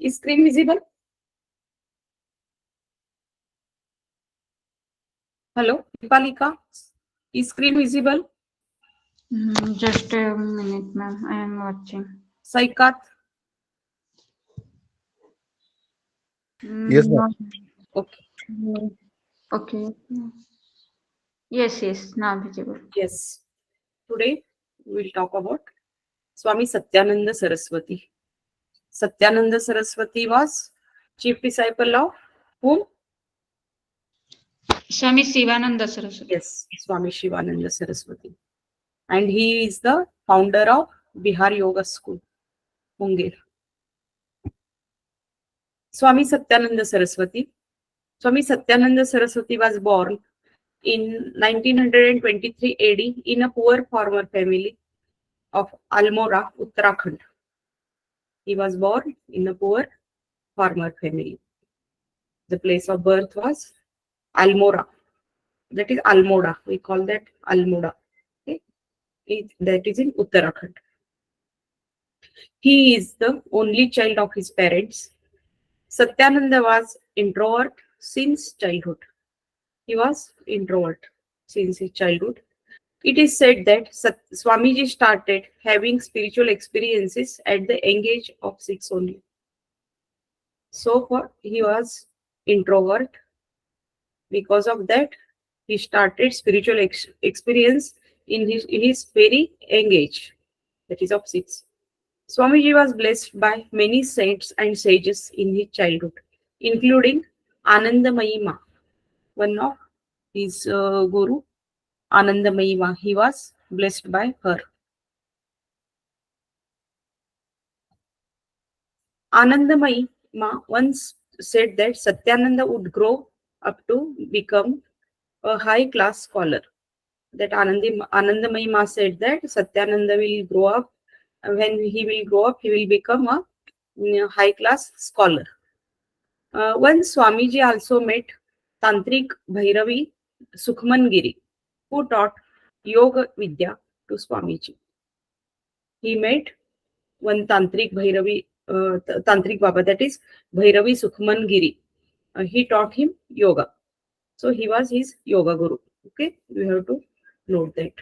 Is screen visible? Hello, Dipalika. Is screen visible? Just a minute, ma'am. I am watching. Saikat. Yes, ma'am. Okay. Okay. Yes, now visible. Yes. Today we will talk about Swami Satyananda Saraswati. Satyananda Saraswati was chief disciple of whom? Swami Shivananda Saraswati. Yes, Swami Shivananda Saraswati. And he is the founder of Bihar Yoga School, Munger. Swami Satyananda Saraswati. Swami Satyananda Saraswati was born in 1923 AD in a poor farmer family of Almora, Uttarakhand. He was born in a poor farmer family. The place of birth was Almora. That is Almoda. We call that Almoda. Okay? That is in Uttarakhand. He is the only child of his parents. Satyananda was introvert since childhood. He was introvert since his childhood. It is said that Swamiji started having spiritual experiences at the young age of 6 only. So far, he was introvert. Because of that, he started spiritual experience in his very young age, that is of 6. Swamiji was blessed by many saints and sages in his childhood, including Anandamayi Ma, one of his guru, Anandamayi Ma. He was blessed by her. Anandamayi Ma once said that Satyananda would grow up to become a high-class scholar. That Anandamayi Ma said that Satyananda will grow up. When he will grow up, he will become a high-class scholar. Once Swamiji also met Tantrik Bhairavi Sukhman, who taught Yoga Vidya to Swamiji. He met one Tantrik Bhairavi, Tantrik Baba, that is Bhairavi Sukhman. He taught him yoga. So he was his yoga guru. Okay, we have to note that.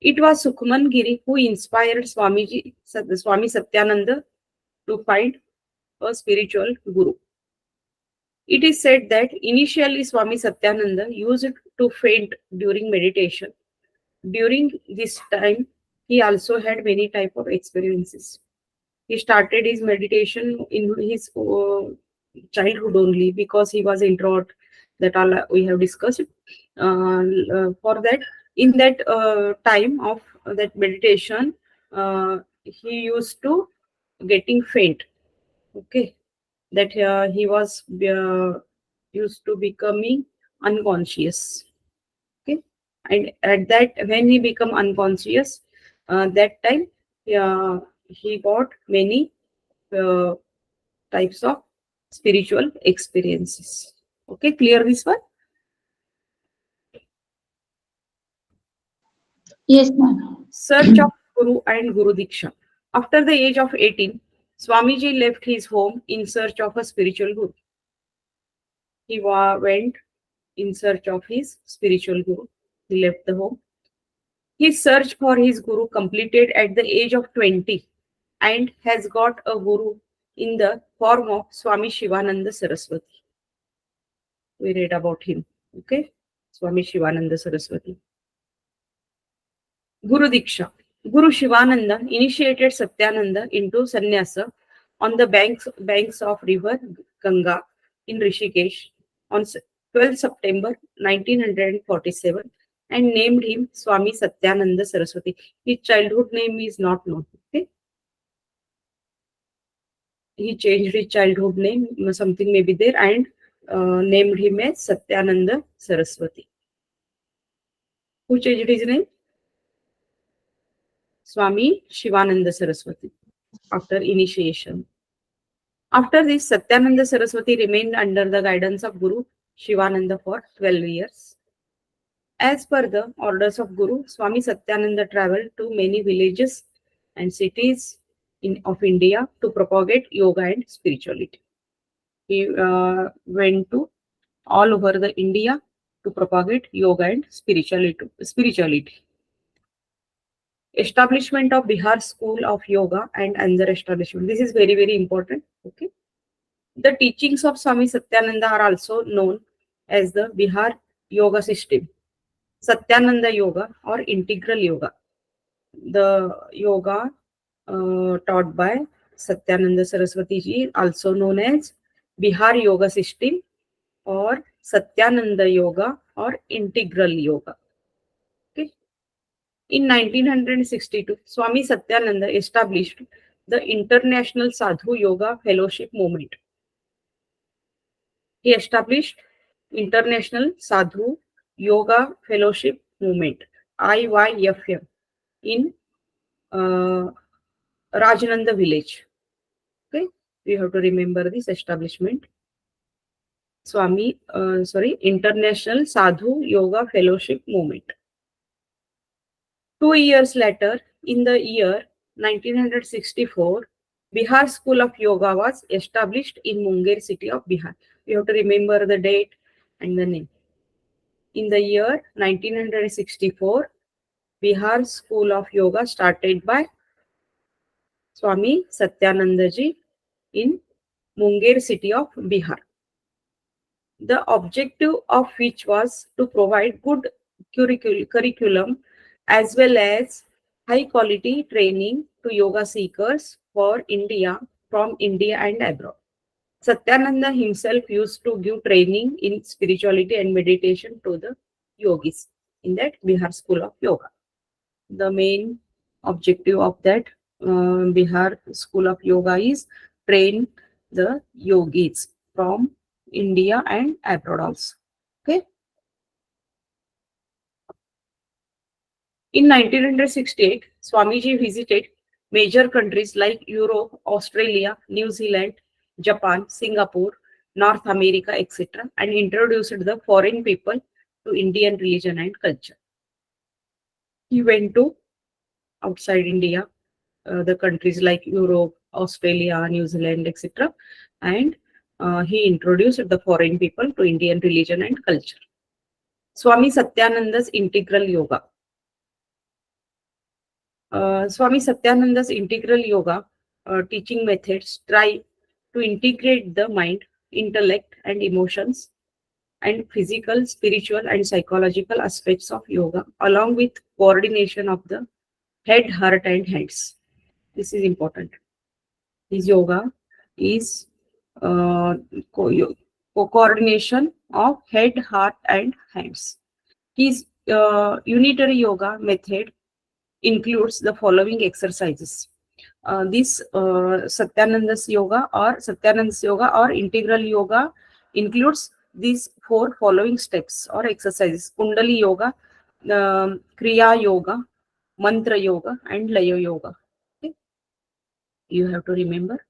It was Sukhman who inspired Swami Satyananda to find a spiritual guru. It is said that initially Swami Satyananda used to faint during meditation. During this time, he also had many type of experiences. He started his meditation in his childhood only because he was introvert. That all we have discussed. For that, in that time of that meditation, he used to getting faint. Okay, that he was used to becoming unconscious. Okay, and at that when he become unconscious, that time he got many uh, types of spiritual experiences. Okay, clear this one? Yes, ma'am. Search of Guru and Guru Diksha. After the age of 18, Swamiji left his home in search of a spiritual guru. He went in search of his spiritual guru. He left the home. His search for his guru completed at the age of 20 and has got a guru in the form of Swami Shivananda Saraswati. We read about him. Okay, Swami Shivananda Saraswati. Guru Diksha. Guru Shivananda initiated Satyananda into sannyasa on the banks of river Ganga in Rishikesh on 12 September 1947 and named him Swami Satyananda Saraswati. His childhood name is not known. Okay? He changed his childhood name, something may be there, and named him as Satyananda Saraswati. Who changed his name? Swami Shivananda Saraswati after initiation. After this, Satyananda Saraswati remained under the guidance of Guru Shivananda for 12 years. As per the orders of Guru, Swami Satyananda traveled to many villages and cities of India to propagate yoga and spirituality. He went to all over the India to propagate yoga and spirituality. Establishment of Bihar School of Yoga and another establishment. This is very, very important. Okay. The teachings of Swami Satyananda are also known as the Bihar Yoga system, Satyananda Yoga or integral yoga. The yoga taught by Satyananda Saraswati ji, also known as Bihar Yoga system or Satyananda Yoga or integral yoga. Okay. In 1962, Swami Satyananda established the International Sadhu Yoga Fellowship Movement. He established International Sadhu Yoga Fellowship Movement (IYFM) in uh, Rajnanda village. Okay, we have to remember this establishment. International Sadhu Yoga Fellowship Movement. 2 years later, in the year 1964, Bihar School of Yoga was established in Munger city of Bihar. You have to remember the date and the name. In the year 1964, Bihar School of Yoga started by Swami Satyanandaji in Munger city of Bihar. The objective of which was to provide good curriculum as well as high quality training to yoga seekers for India from India and abroad. Satyananda himself used to give training in spirituality and meditation to the yogis in that Bihar School of Yoga. The main objective of that Bihar School of Yoga is train the yogis from India and abroad also. Okay. In 1968, Swamiji visited major countries like Europe, Australia, New Zealand, Japan, Singapore, North America, etc., and introduced the foreign people to Indian religion and culture. He went to outside India, the countries like Europe, Australia, New Zealand, etc., and he introduced the foreign people to Indian religion and culture. Swami Satyananda's integral yoga. Swami Satyananda's integral yoga teaching methods try to integrate the mind, intellect, and emotions, and physical, spiritual, and psychological aspects of yoga, along with coordination of the head, heart, and hands. This is important. This yoga is uh, coordination of head, heart, and hands. His unitary yoga method includes the following exercises. This Satyananda's yoga or integral yoga includes these four following steps or exercises: Kundali yoga, Kriya yoga, Mantra yoga, and Laya yoga. Okay? You have to remember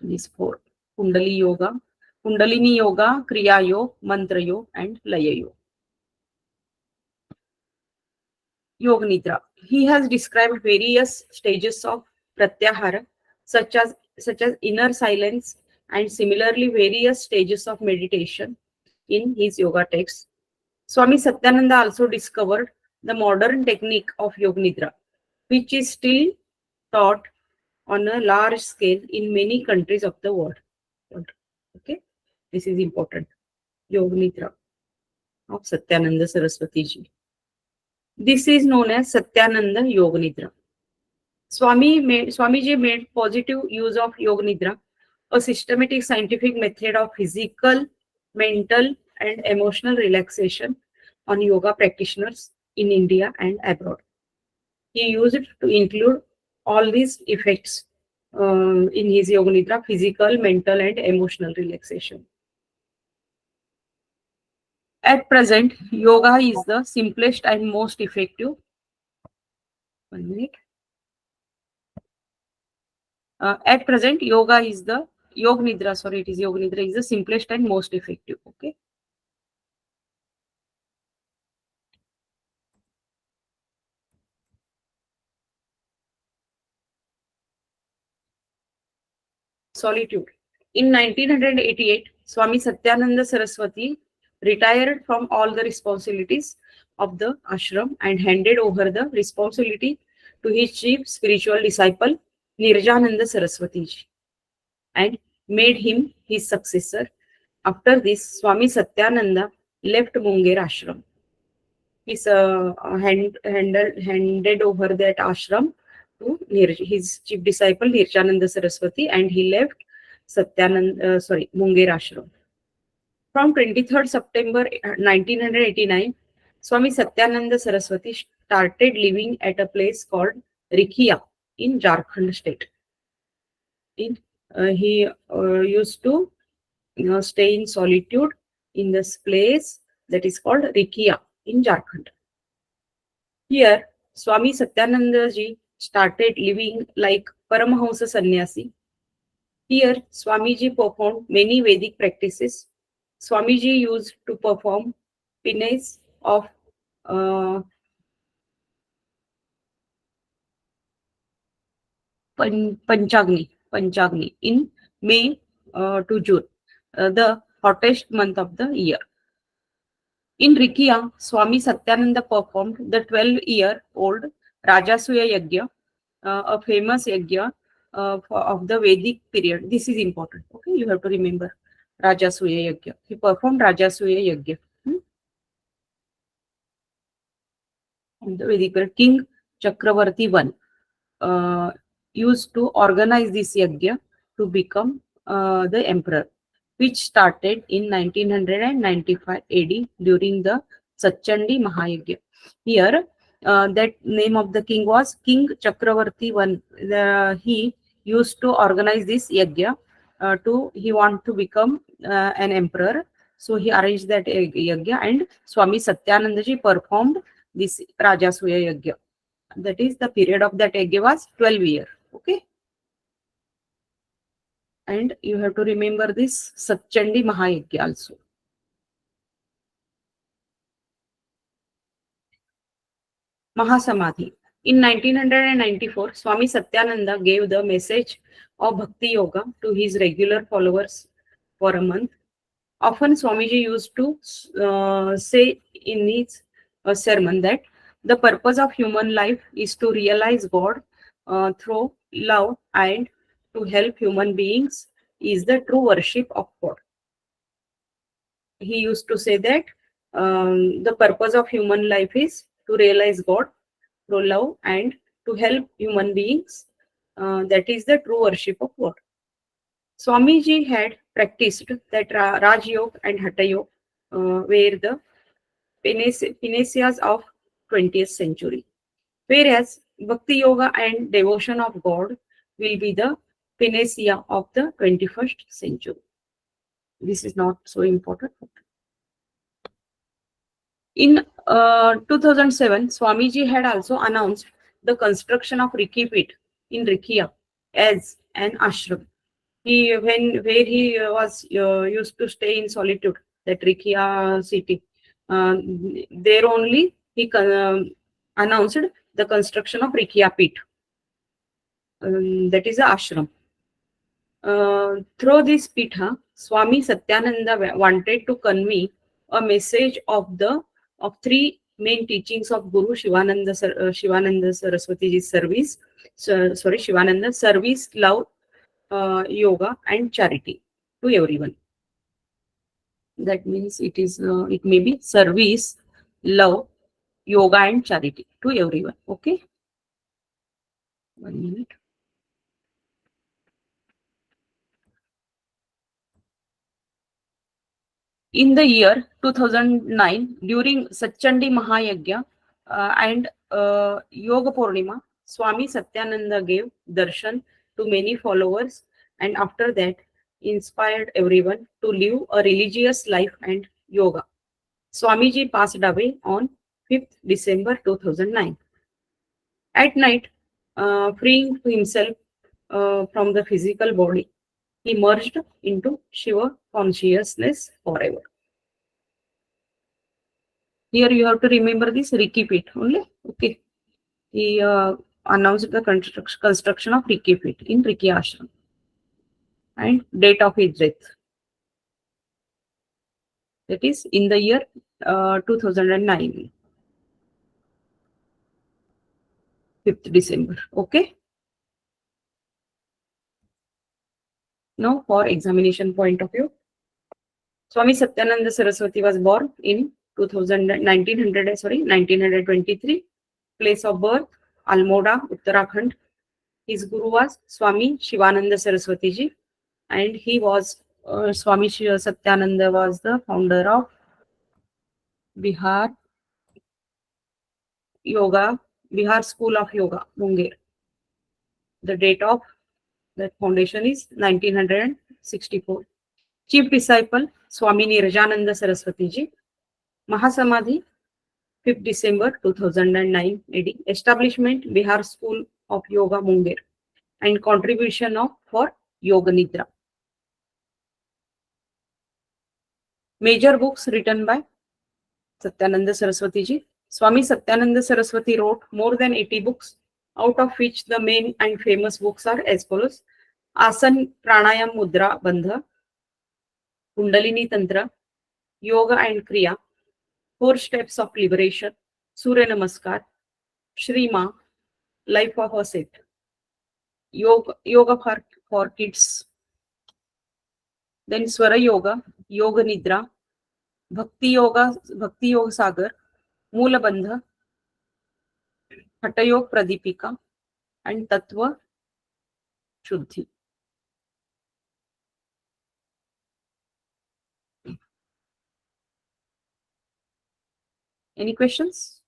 these four: Kundali yoga, Kundalini yoga, Kriya yoga, Mantra yoga, and Laya yoga. Yoga Nidra. He has described various stages of pratyahara, such as inner silence, and similarly various stages of meditation in his yoga texts. Swami Satyananda also discovered the modern technique of Yoga Nidra, which is still taught on a large scale in many countries of the world. Okay, this is important. Yoga Nidra of Satyananda Saraswati ji. This is known as Satyananda Yoga Nidra. Swamiji made positive use of Yoga Nidra, a systematic scientific method of physical, mental, and emotional relaxation on yoga practitioners in India and abroad. He used it to include all these effects in his Yoga Nidra: physical, mental, and emotional relaxation. At present, yoga is the simplest and most effective. 1 minute. At present, Yoga Nidra, sorry, it is Yoga Nidra is the simplest and most effective. Okay. solitude. In 1988, Swami Satyananda Saraswati retired from all the responsibilities of the ashram and handed over the responsibility to his chief spiritual disciple, Nirjananda Saraswati ji, and made him his successor. After this, Swami Satyananda left Munger ashram. Handed over that ashram to his chief disciple Nirjananda Saraswati, and he left Munger ashram. From 23rd September 1989, Swami Satyananda Saraswati started living at a place called Rikiya in Jharkhand state. He used to stay in solitude in this place that is called Rikiya in Jharkhand. Here, Swami Satyananda ji started living like Paramahamsa Sannyasi. Here, Swamiji performed many Vedic practices. Swamiji used to perform penance of Panchagni in May to June, the hottest month of the year. In Rikiya, Swami Satyananda performed the 12-year-old Rajasuya Yagya, a famous Yagya of the Vedic period. This is important. Okay, you have to remember Rajasuya Yagya. He performed Rajasuya Yagya. In the Vedic period, King Chakravarti I used to organize this Yagya to become the emperor, which started in 1995 AD during the Satchandi Mahayagya. Here, that name of the king was King Chakravarti I. He used to organize this Yagya he want to become an emperor. So he arranged that Yagya, and Swami Satyananda ji performed this Rajasuya Yagya. That is, the period of that Yagya was 12 years. Okay. And you have to remember this Satchandi Mahayagya also. Mahasamadhi. In 1994, Swami Satyananda gave the message of Bhakti Yoga to his regular followers for a month. Often Swamiji used to say in his sermon that the purpose of human life is to realize God through love, and to help human beings is the true worship of God. He used to say that the purpose of human life is to realize God through love and to help human beings. That is the true worship of God. Swamiji had practiced that Raj Yoga and Hatha Yoga were the panaceas of 20th century, whereas Bhakti Yoga and devotion of God will be the panacea of the 21st century. This is not so important. In 2007, Swamiji had also announced the construction of Riki Pit in Rikiya as an ashram. Where he was used to stay in solitude, that Rikiya city, there only he announced the construction of Rikiya Pit. That is the ashram. Through this pitha, Swami Satyananda wanted to convey a message of three main teachings of Guru Shivananda Saraswati's service. Shivananda service, love, yoga, and charity to everyone. That means it may be service, love, yoga, and charity to everyone. Okay. 1 minute. In the year 2009, during Satchandi Mahayagya and Yoga Purnima, Swami Satyananda gave darshan to many followers, and after that inspired everyone to live a religious life and yoga. Swamiji passed away on 5th December 2009. At night, freeing himself from the physical body, he merged into Shiva consciousness forever. Here you have to remember this Riki Pit only. Okay. He announced the construction of Riki Pit in Riki Ashram. and date of his death. That is in the year 2009, 5th December. Okay. Now for examination point of view, Swami Satyananda Saraswati was born in 1923. Place of birth, Almora, Uttarakhand. His guru was Swami Shivananda Saraswati ji, and he was Swami Satyananda was the founder of Bihar Yoga, Bihar School of Yoga, Munger. The date of that foundation is 1964. Chief disciple Swami Nirajananda Saraswati ji. Mahasamadhi 5th December 2009 AD. Establishment Bihar School of Yoga, Munger, and contribution of for Yoga Nidra. Major books written by Satyananda Saraswati ji. Swami Satyananda Saraswati wrote more than 80 books, out of which the main and famous books are as follows: Asan Pranayam Mudra Bandha, Kundalini Tantra, Yoga and Kriya, 4 Steps of Liberation, Surya Namaskar, Shrima, Life of a Saint, Yoga for Kids, then Swara Yoga, Yoga Nidra, Bhakti Yoga Sagar, Mula Bandha, Hatayog Pradipika, and Tattva Shuddhi. Any questions?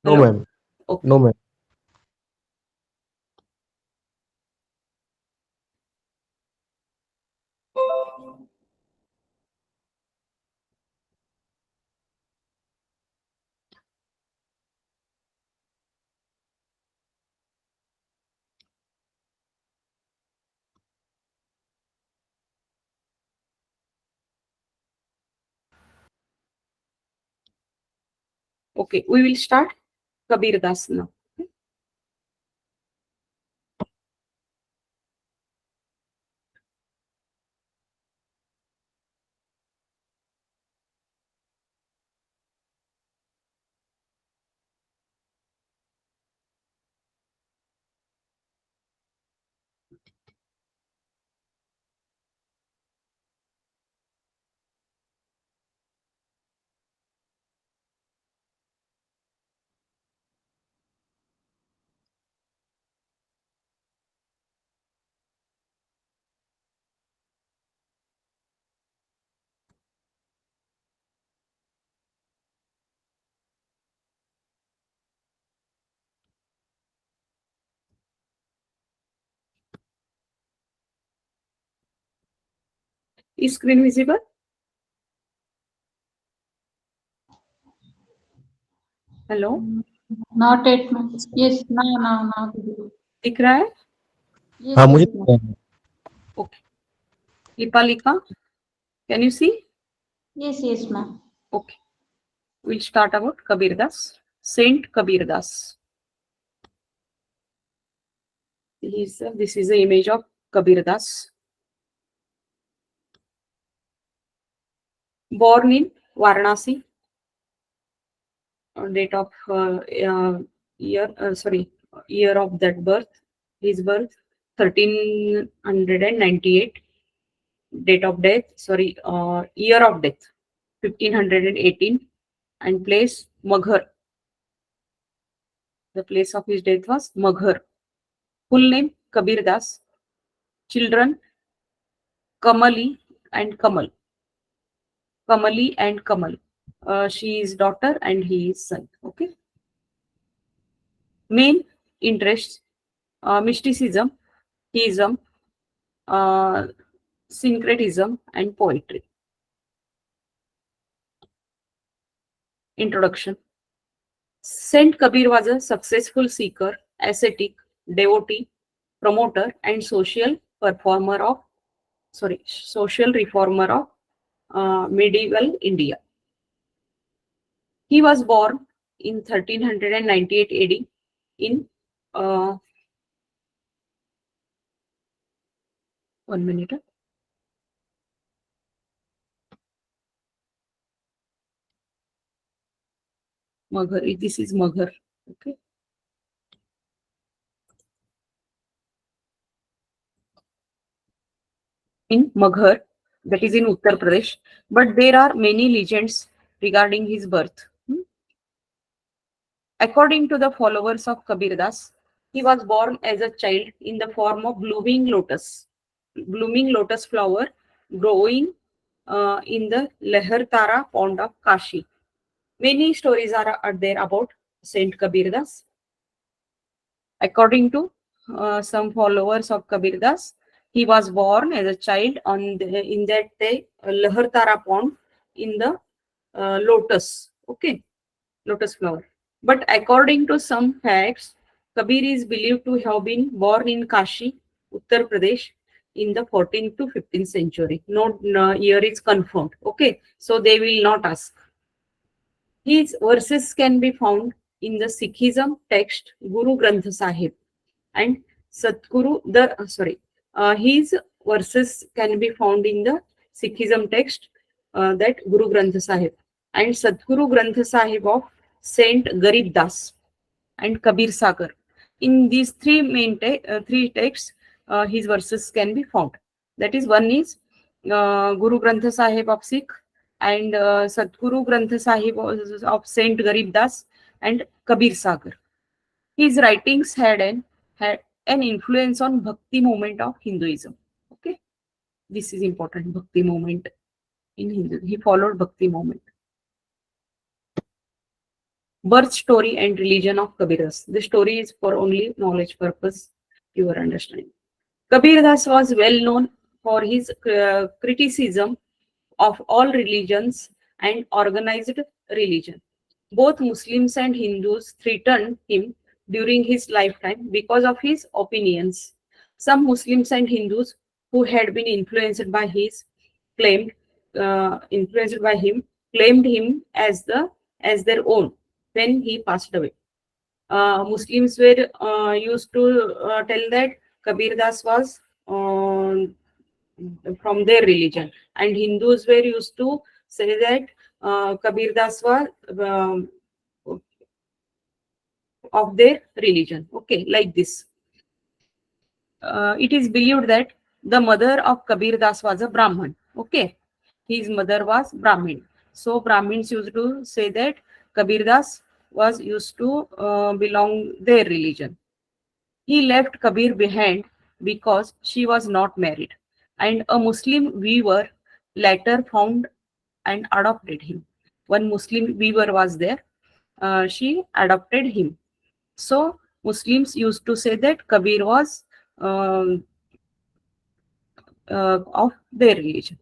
No, Hello? ma'am. Okay. No, ma'am. Okay, we will start Kabirdas now. Is screen visible? Hello? Not yet, ma'am. Yes, now. दिख रहा है? Yes, हाँ मुझे yes, ma'am. Okay. Lipalika, can you see? Yes, ma'am. Okay. We'll start about Kabirdas. Saint Kabirdas. This is the image of Kabirdas. Born in Varanasi. Date of year of that birth. His birth 1398. Date of death, year of death 1518, and place Maghar. The place of his death was Maghar. Full name Kabirdas. Children Kamali and Kamal. Kamali and Kamal. She is daughter and he is son. Okay. Main interests: mysticism, theism, uh, syncretism, and poetry. Introduction. Saint Kabir was a successful seeker, ascetic, devotee, promoter, and social reformer of medieval India. He was born in 1398 AD in Uh, 1 minute. Maghar. This is Maghar. Okay. In Maghar, that is in Uttar Pradesh. But there are many legends regarding his birth. According to the followers of Kabirdas, he was born as a child in the form of blooming lotus flower growing in the Lehartara pond of Kashi. Many stories are there about Saint Kabirdas. According to some followers of Kabirdas, he was born as a child in that Lehartara pond in the lotus. Okay, lotus flower. But according to some facts, Kabir is believed to have been born in Kashi, Uttar Pradesh, in the 14th to 15th century. No year is confirmed. Okay, so they will not ask. His verses can be found in the Sikhism text Guru Granth Sahib and Satguru. His verses can be found in the Sikhism text that Guru Granth Sahib and Satguru Granth Sahib of Saint Garib Das and Kabir Sagar. In these three texts, his verses can be found. That is, one is Guru Granth Sahib of Sikh and Satguru Granth Sahib of Saint Garib Das and Kabir Sagar. His writings had an influence on Bhakti movement of Hinduism. Okay, this is important. Bhakti movement in Hindu. He followed Bhakti movement. Birth story and religion of Kabirdas. The story is for only knowledge purpose, your understanding. Kabirdas was well known for his criticism of all religions and organized religion. Both Muslims and Hindus threatened him during his lifetime because of his opinions. Some Muslims and Hindus who had been claimed influenced by him claimed him as their own when he passed away. Muslims were used to tell that Kabirdas was from their religion, and Hindus were used to say that Kabirdas was of their religion. Okay, like this. It is believed that the mother of Kabirdas was a Brahman. Okay, his mother was Brahmin. So Brahmins used to say that Kabirdas was used to belong their religion. He left Kabir behind because she was not married, and a Muslim weaver later found and adopted him. One Muslim weaver was there. She adopted him. So Muslims used to say that Kabir was of their religion.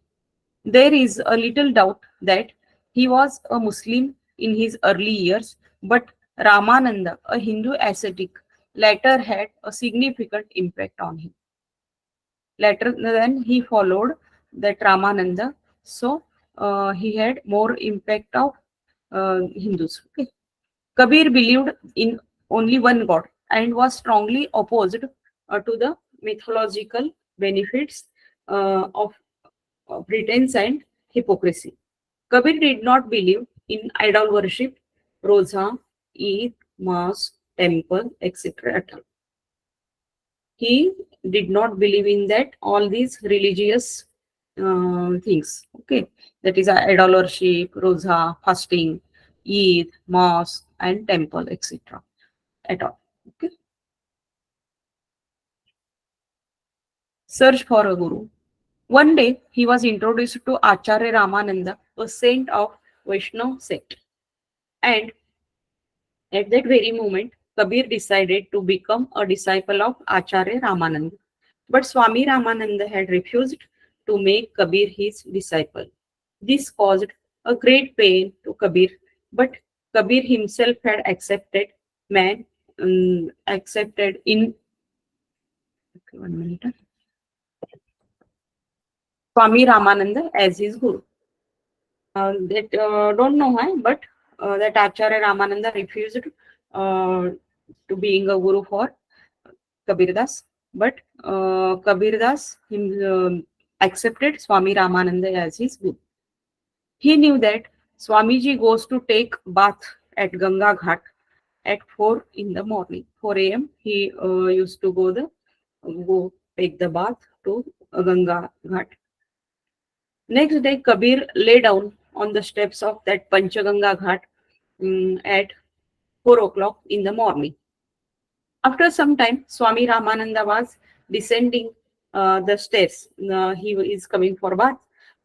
There is a little doubt that he was a Muslim in his early years, but Ramananda, a Hindu ascetic, later had a significant impact on him. Later then he followed that Ramananda, so he had more impact of Hindus. Okay. Kabir believed in only one God and was strongly opposed to the mythological benefits of pretense and hypocrisy. Kabir did not believe in idol worship, roza, Eid, mass, temple, etc. at all. He did not believe in that all these religious things. Okay, that is idol worship, roza, fasting, Eid, mass, and temple, etc. at all. Okay. Search for a guru. One day, he was introduced to Acharya Ramananda, a saint of Vaishnav sect. And at that very moment, Kabir decided to become a disciple of Acharya Ramananda. But Swami Ramananda had refused to make Kabir his disciple. This caused a great pain to Kabir, but Kabir himself had accepted in 1 minute. Swami Ramananda as his guru. That don't know why, but that Acharya Ramananda refused to being a guru for Kabirdas, but Kabirdas accepted Swami Ramananda as his guru. He knew that Swamiji goes to take bath at Ganga Ghat at 4 in the morning. 4 a.m. He used to go take the bath to Ganga Ghat. Next day, Kabir lay down on the steps of that Panchaganga Ghat at 4 o'clock in the morning. After some time, Swami Ramananda was descending the stairs. He is coming for bath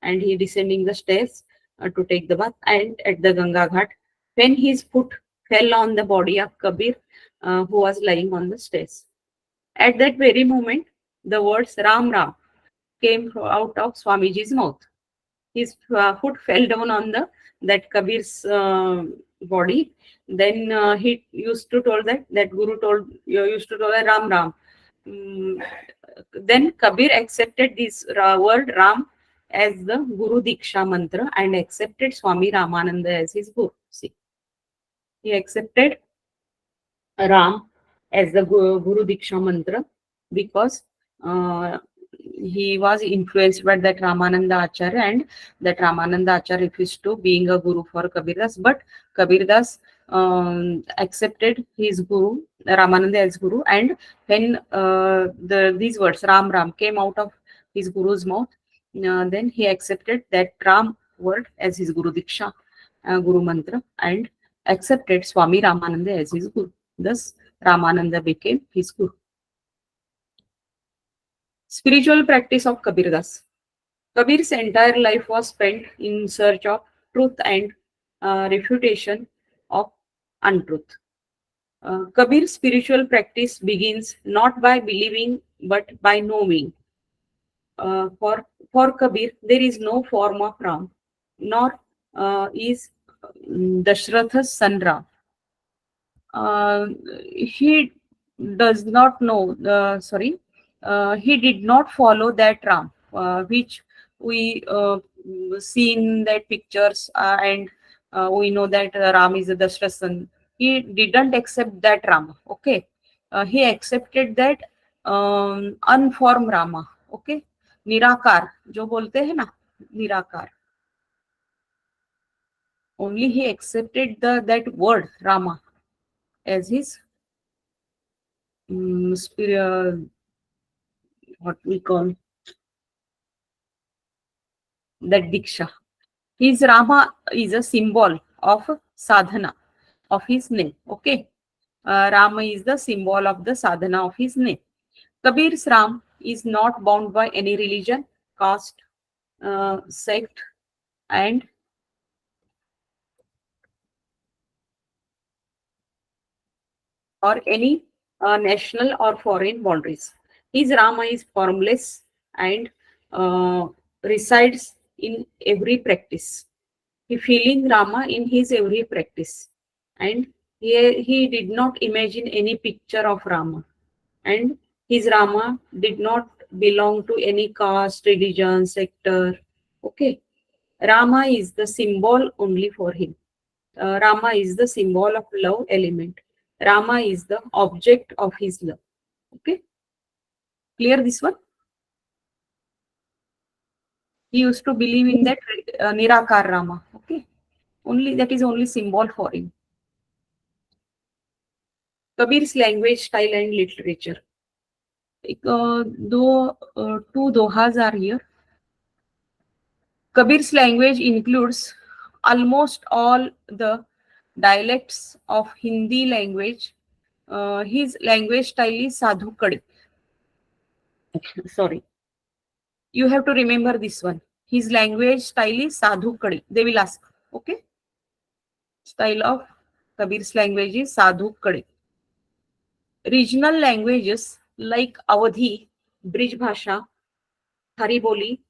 and he descending the stairs to take the bath. And at the Ganga Ghat, when his foot fell on the body of Kabir, who was lying on the stairs. At that very moment, the words Ram Ram came out of Swamiji's mouth. His foot fell down on the that Kabir's body. Then he used to told that Guru told used to tell Ram Ram. Mm, then Kabir accepted this word Ram as the Guru Diksha mantra and accepted Swami Ramananda as his Guru. See, he accepted Ram as the Guru Diksha mantra because uh, he was influenced by that Ramananda Acharya, and that Ramananda Acharya refused to being a guru for Kabirdas, but Kabirdas accepted his guru Ramananda as guru, and when these words Ram Ram came out of his guru's mouth, then he accepted that Ram word as his Guru Diksha, Guru mantra, and accepted Swami Ramananda as his guru. Thus, Ramananda became his guru. Spiritual practice of Kabirdas. Kabir's entire life was spent in search of truth and refutation of untruth. Kabir's spiritual practice begins not by believing but by knowing. For Kabir, there is no form of Ram, nor is Dashratha's son Ram. He does not know, he did not follow that Ram, which we see in that pictures, and we know that Ram is the Dashrath son. He didn't accept that Rama. Okay, he accepted that unformed Rama. Okay, निराकार जो बोलते हैं ना, निराकार. Only he accepted that word Rama as his spirit, what we call that Diksha. His Rama is a symbol of sadhana of his name. Okay, Rama is the symbol of the sadhana of his name. Kabir's Ram is not bound by any religion, caste, sect, and or any national or foreign boundaries. His Rama is formless and resides in every practice. He feeling Rama in his every practice, and he did not imagine any picture of Rama, and his Rama did not belong to any caste, religion, sector. Okay, Rama is the symbol only for him. Rama is the symbol of love element. Rama is the object of his love. Okay, clear this one? He used to believe in that Nirakar Rama. Okay, only that is only symbol for him. Kabir's language, style, and literature. Two dohas are here. Kabir's language includes almost all the dialects of Hindi language. His language style is Sadhu Kadi. Sorry. You have to remember this one. His language style is Sadhu Kadi. They will ask. Okay. Style of Kabir's language is Sadhu Kadi. Regional languages like Awadhi, Brij Bhasha, Hari Boli,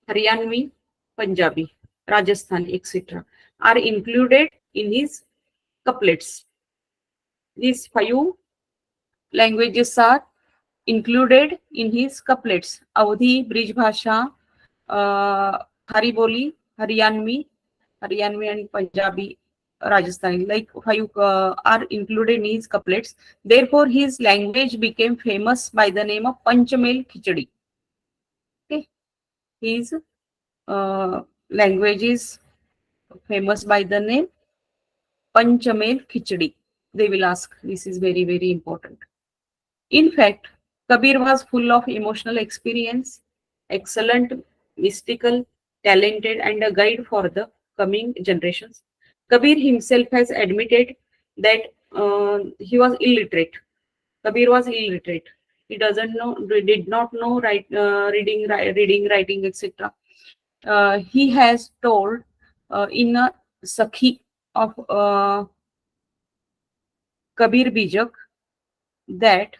Haryanvi, Punjabi, Rajasthani, etc. are included in his couplets. These 5 languages are included in his couplets. Awadhi, Brij Bhasha, Hari Boli, Haryanvi and Punjabi Rajasthani, like 5 are included in his couplets. Therefore, his language became famous by the name of Panchamel Khichdi. Okay, his language is famous by the name Panchamel Khichdi. They will ask. This is very, very important. In fact, Kabir was full of emotional experience, excellent, mystical, talented, and a guide for the coming generations. Kabir himself has admitted that he was illiterate. Kabir was illiterate. He doesn't know, did not know reading, writing, etc. He has told in a Sakhi of Kabir Bijak that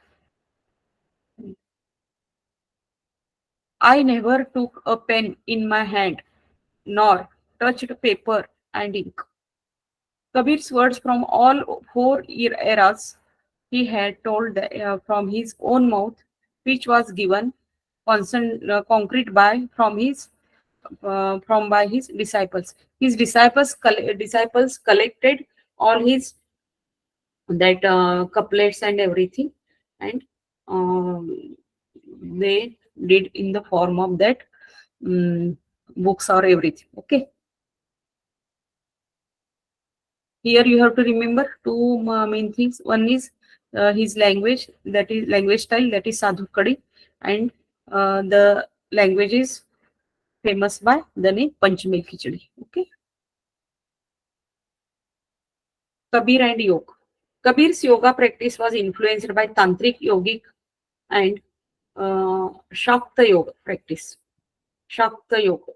I never took a pen in my hand nor touched paper and ink. Kabir's words from all 4 eras he had told from his own mouth, which was given concrete by by his disciples. His disciples collected all his that couplets and everything, and um, they did in the form of that books or everything. Okay, here you have to remember two main things. One is his language, that is language style, that is Sadhukadi, and the language is famous by the name Panchmel Khichdi. Okay, Kabir and Yoga. Kabir's yoga practice was influenced by Tantric, Yogic, and Shakta Yoga practice. Shakta Yoga.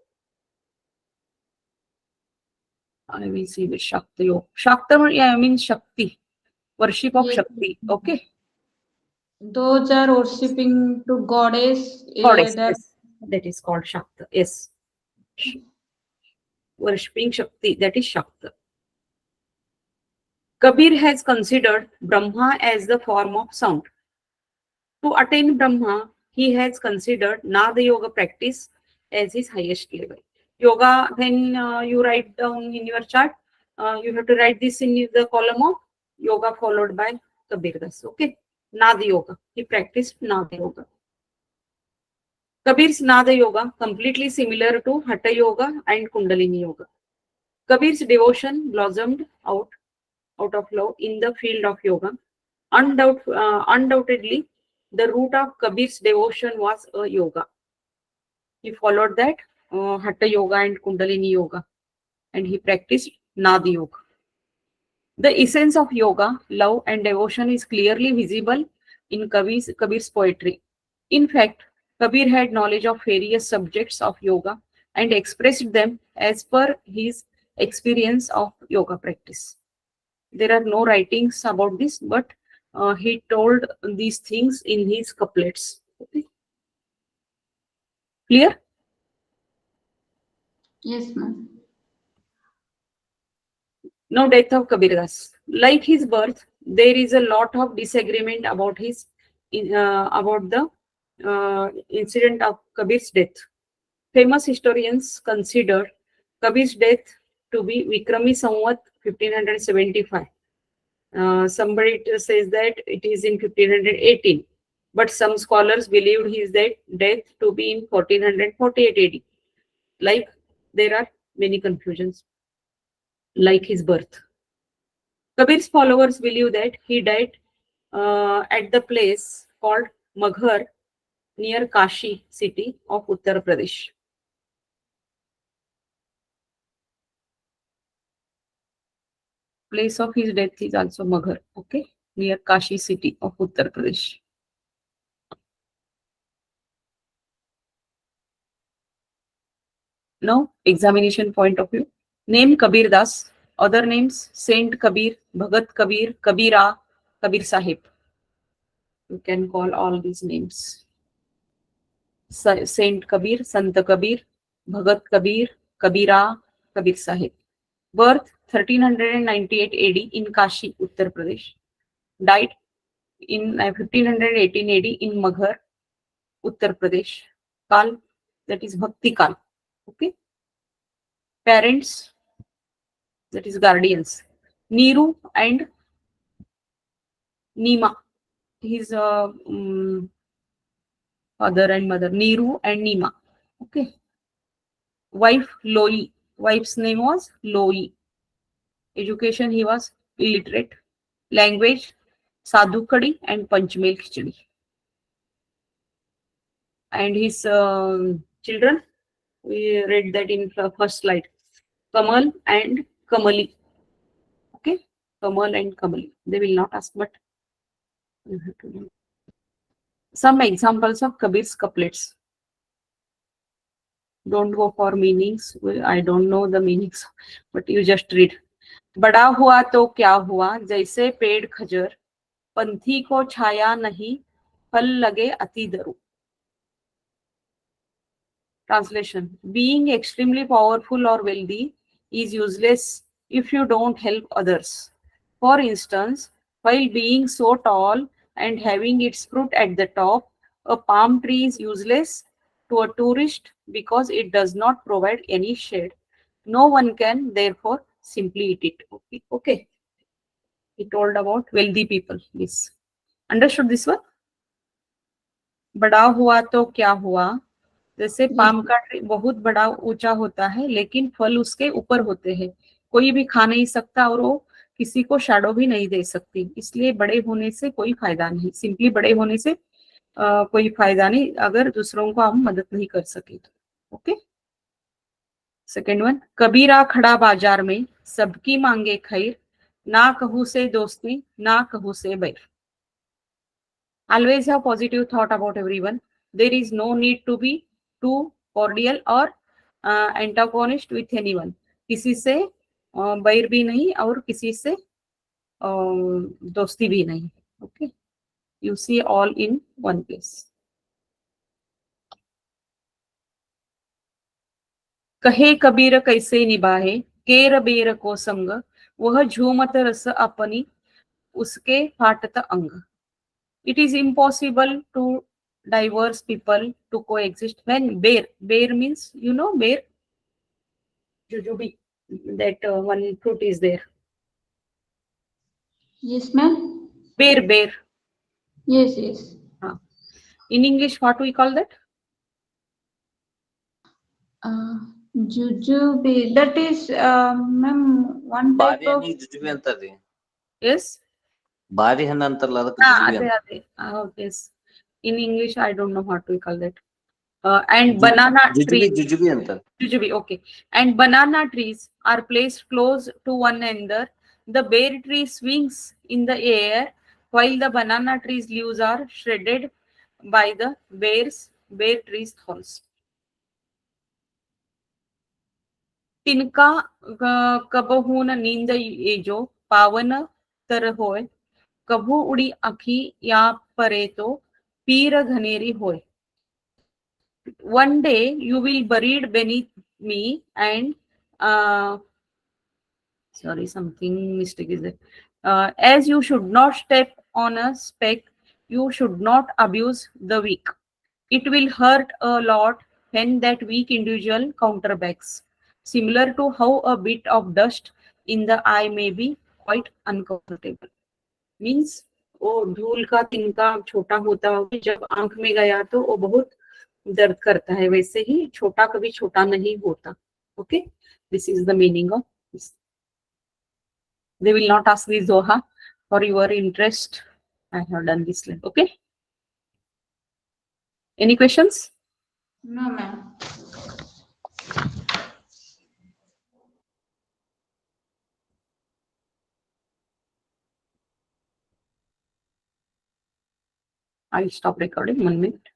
I will see the Shakta Yoga. Shakta means Shakti, worship of Yes. Shakti. Okay, Those are worshipping to goddess. goddess. That Yes, that is called Shakta. Yes, worshipping Shakti. That is Shakta. Kabir has considered Brahma as the form of sound. To attain Brahma, he has considered Nada Yoga practice as his highest level. Yoga, when you write down in your chart, you have to write this in the column of Yoga followed by Kabirdas. Okay, Nada Yoga. He practiced Nada Yoga. Kabir's Nada Yoga completely similar to Hatha Yoga and Kundalini Yoga. Kabir's devotion blossomed out of love in the field of yoga. Undoubtedly, the root of Kabir's devotion was a yoga. He followed that Hatha Yoga and Kundalini Yoga, and he practiced Nadi Yoga. The essence of yoga, love, and devotion is clearly visible in Kabir's poetry. In fact, Kabir had knowledge of various subjects of yoga and expressed them as per his experience of yoga practice. There are no writings about this, but he told these things in his couplets. Okay. Clear? yes, ma'am. No death of Kabirdas. Like his birth, there is a lot of disagreement about about the incident of Kabir's death. Famous historians consider Kabir's death to be Vikrami Samvat 1575. Somebody says that it is in 1518, but some scholars believed his death to be in 1448 AD. Like there are many confusions, like his birth. Kabir's followers believe that he died at the place called Maghar near Kashi city of Uttar Pradesh. Place of his death is also Maghar, okay, near Kashi city of Uttar Pradesh. Now, examination point of view. Name Kabirdas. Other names Saint Kabir, Bhagat Kabir, Kabira, Kabir Sahib. You can call all these names. Saint Kabir, Sant Kabir, Bhagat Kabir, Kabira, Kabir Sahib. Birth 1398 AD in Kashi, Uttar Pradesh. Died in 1518 AD in Maghar, Uttar Pradesh. Kal, that is Bhakti Kal. Okay. Parents, that is guardians. Neeru and Nima. His father and mother, Neeru and Nima. Okay. Wife, Loi. Wife's name was Loi. Education, he was illiterate. Language, Sadhu Kadi and Panchmel Khichdi. And his children, we read that in the first slide. Kamal and Kamali. Okay. Kamal and Kamali. They will not ask, but you have to know. Some examples of Kabir's couplets. Don't go for meanings. I don't know the meanings, but you just read. बड़ा हुआ तो क्या हुआ, जैसे पेड़ खजर, पंथी को छाया नहीं, फल लगे अति दरु. Translation: being extremely powerful or wealthy is useless if you don't help others. For instance, while being so tall and having its fruit at the top, a palm tree is useless to a tourist because it does not provide any shade. No one can therefore simply eat it. Okay. Okay. He told about wealthy people. This. Understood this one? बड़ा हुआ तो क्या हुआ, जैसे Yes. Palm का tree बहुत बड़ा ऊंचा होता है लेकिन फल उसके ऊपर होते हैं, कोई भी खा नहीं सकता और वो किसी को शैडो भी नहीं दे सकती, इसलिए बड़े होने से कोई फायदा नहीं. सिंपली बड़े होने से कोई फायदा नहीं अगर दूसरों को हम मदद नहीं कर सके तो. ओके. सेकेंड वन, कबीरा खड़ा बाजार में, सबकी मांगे खैर, ना कहू से दोस्ती ना कहू से बैर. Always have positive thought about everyone. There is no need to be too cordial or antagonist with anyone. किसी से बैर भी नहीं और किसी से दोस्ती भी नहीं. Okay. You see all in one place. कहे कबीर कैसे निभाए, केर बेर को संग, वह झूमत रस अपनी, उसके फाटत अंग. It is impossible to diverse people to coexist when bear means, you know, bear, jujube, that one fruit is there. Yes, ma'am. Bear. Yes, yes. In English, what we call that? Uh, Jujube. That is, ma'am, one type ಬಾರಿ of. ಹಣ್ಣಿಗೆ jujube ಅಂತಾರ್ರಿ. Yes. ಬಾರಿ ಹಣ್ಣು ಅಂತಾರಲ್ಲ ಅದಕ್ಕೆ jujube ಅಂತ. Ade. Yes. In English, I don't know what we call that. And banana trees. Jujube ಅಂತಾರೆ. Jujube, okay. And banana trees are placed close to one another. The bear tree swings in the air while the banana tree's leaves are shredded by the bear tree's thorns. तिनका कबहून नींद येजो, पावन तर होय, कभू उडी आखी या परे तो पीर घनेरी होय. One day you will buried beneath me and sorry, something mistake is there. As you should not step on a speck, you should not abuse the weak. It will hurt a lot when that weak individual counterbacks. Similar to how a bit of dust in the eye may be quite uncomfortable. Means वो धूल का तिनका छोटा होता है, जब आंख में गया तो वो बहुत दर्द करता है, वैसे ही छोटा कभी छोटा नहीं होता. Okay, this is the meaning of this. They will not ask the Zoha. For your interest, I have done this slide. Okay. Any questions? No, ma'am. I'll stop recording 1 minute.